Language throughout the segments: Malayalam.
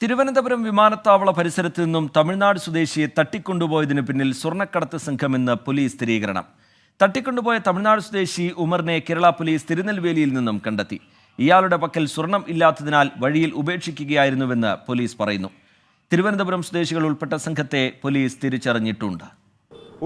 തിരുവനന്തപുരം വിമാനത്താവള പരിസരത്ത് നിന്നും തമിഴ്നാട് സ്വദേശിയെ തട്ടിക്കൊണ്ടുപോയതിന് പിന്നിൽ സ്വർണ്ണക്കടത്ത് സംഘമെന്ന് പോലീസ് സ്ഥിരീകരണം. തട്ടിക്കൊണ്ടുപോയ തമിഴ്നാട് സ്വദേശി ഉമറിനെ കേരള പോലീസ് തിരുനെൽവേലിയിൽ നിന്നും കണ്ടെത്തി. ഇയാളുടെ പക്കൽ സ്വർണം ഇല്ലാത്തതിനാൽ വഴിയിൽ ഉപേക്ഷിക്കുകയായിരുന്നുവെന്ന് പോലീസ് പറയുന്നു. തിരുവനന്തപുരം സ്വദേശികൾ ഉൾപ്പെട്ട സംഘത്തെ പോലീസ് തിരിച്ചറിഞ്ഞിട്ടുണ്ട്.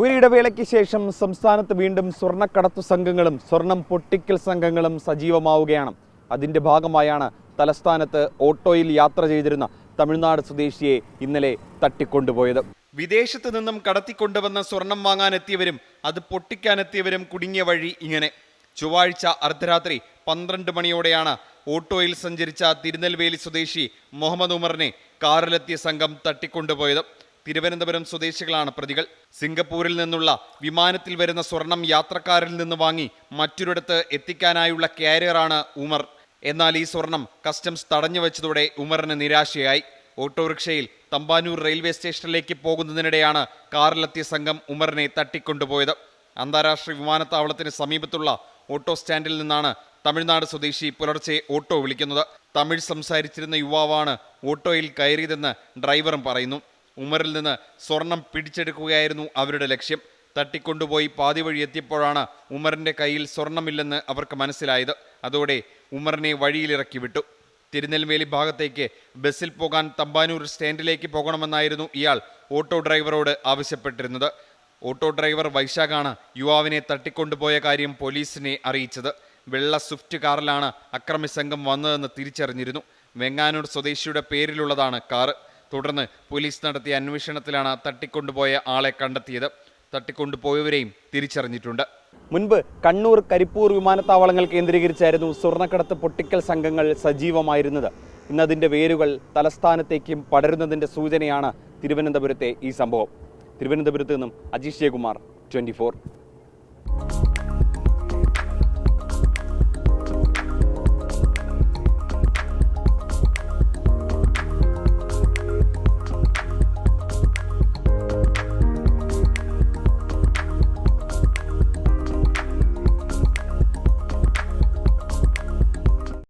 ഒരിടവേളയ്ക്ക് ശേഷം സംസ്ഥാനത്ത് വീണ്ടും സ്വർണ്ണക്കടത്തു സംഘങ്ങളും സ്വർണം പൊട്ടിക്കൽ സംഘങ്ങളും സജീവമാവുകയാണ്. അതിന്റെ ഭാഗമായാണ് തലസ്ഥാനത്ത് ഓട്ടോയിൽ യാത്ര ചെയ്തിരുന്ന തമിഴ്നാട് സ്വദേശിയെ ഇന്നലെ തട്ടിക്കൊണ്ടുപോയത്. വിദേശത്ത് നിന്നും കടത്തിക്കൊണ്ടുവന്ന സ്വർണം വാങ്ങാനെത്തിയവരും അത് പൊട്ടിക്കാനെത്തിയവരും കുടുങ്ങിയ വഴി ഇങ്ങനെ. ചൊവ്വാഴ്ച അർദ്ധരാത്രി 12 മണിയോടെയാണ് ഓട്ടോയിൽ സഞ്ചരിച്ച തിരുനെൽവേലി സ്വദേശി മുഹമ്മദ് ഉമറിനെ കാറിലെത്തിയ സംഘം തട്ടിക്കൊണ്ടുപോയത്. തിരുവനന്തപുരം സ്വദേശികളാണ് പ്രതികൾ. സിംഗപ്പൂരിൽ നിന്നുള്ള വിമാനത്തിൽ വരുന്ന സ്വർണം യാത്രക്കാരിൽ നിന്ന് വാങ്ങി മറ്റൊരിടത്ത് എത്തിക്കാനായുള്ള കാരിയറാണ് ഉമർ. എന്നാൽ ഈ സ്വർണം കസ്റ്റംസ് തടഞ്ഞു വെച്ചതോടെ ഉമറിന് നിരാശയായി. ഓട്ടോറിക്ഷയിൽ തമ്പാനൂർ റെയിൽവേ സ്റ്റേഷനിലേക്ക് പോകുന്നതിനിടെയാണ് കാറിലെത്തിയ സംഘം ഉമറിനെ തട്ടിക്കൊണ്ടുപോയത്. അന്താരാഷ്ട്ര വിമാനത്താവളത്തിന് സമീപത്തുള്ള ഓട്ടോ സ്റ്റാൻഡിൽ നിന്നാണ് തമിഴ്നാട് സ്വദേശി പുലർച്ചെ ഓട്ടോ വിളിക്കുന്നത്. തമിഴ് സംസാരിച്ചിരുന്ന യുവാവാണ് ഓട്ടോയിൽ കയറിയതെന്ന് ഡ്രൈവറും പറയുന്നു. ഉമറിൽ നിന്ന് സ്വർണം പിടിച്ചെടുക്കുകയായിരുന്നു അവരുടെ ലക്ഷ്യം. തട്ടിക്കൊണ്ടുപോയി പാതി വഴി എത്തിയപ്പോഴാണ് ഉമറിന്റെ കയ്യിൽ സ്വർണമില്ലെന്ന് അവർക്ക് മനസ്സിലായത്. അതോടെ ഉമറിനെ വഴിയിലിറക്കി വിട്ടു. തിരുനെൽവേലി ഭാഗത്തേക്ക് ബസ്സിൽ പോകാൻ തമ്പാനൂർ സ്റ്റാൻഡിലേക്ക് പോകണമെന്നായിരുന്നു ഇയാൾ ഓട്ടോ ഡ്രൈവറോട് ആവശ്യപ്പെട്ടിരുന്നത്. ഓട്ടോ ഡ്രൈവർ വൈശാഖാണ് യുവാവിനെ തട്ടിക്കൊണ്ടുപോയ കാര്യം പോലീസിനെ അറിയിച്ചത്. വെള്ള സ്വിഫ്റ്റ് കാറിലാണ് അക്രമി സംഘം വന്നതെന്ന് തിരിച്ചറിഞ്ഞിരുന്നു. വെങ്ങാനൂർ സ്വദേശിയുടെ പേരിലുള്ളതാണ് കാറ്. തുടർന്ന് പോലീസ് നടത്തിയ അന്വേഷണത്തിലാണ് തട്ടിക്കൊണ്ടുപോയ ആളെ കണ്ടെത്തിയത്. തട്ടിക്കൊണ്ടുപോയവരെയും തിരിച്ചറിഞ്ഞിട്ടുണ്ട്. മുൻപ് കണ്ണൂർ, കരിപ്പൂർ വിമാനത്താവളങ്ങൾ കേന്ദ്രീകരിച്ചായിരുന്നു സ്വർണ്ണക്കടത്ത് പൊട്ടിക്കൽ സംഘങ്ങൾ സജീവമായിരുന്നത്. ഇന്നതിൻ്റെ വേരുകൾ തലസ്ഥാനത്തേക്കും പടരുന്നതിൻ്റെ സൂചനയാണ് തിരുവനന്തപുരത്തെ ഈ സംഭവം. തിരുവനന്തപുരത്ത് നിന്നും അജീഷ് ജയകുമാർ, 24.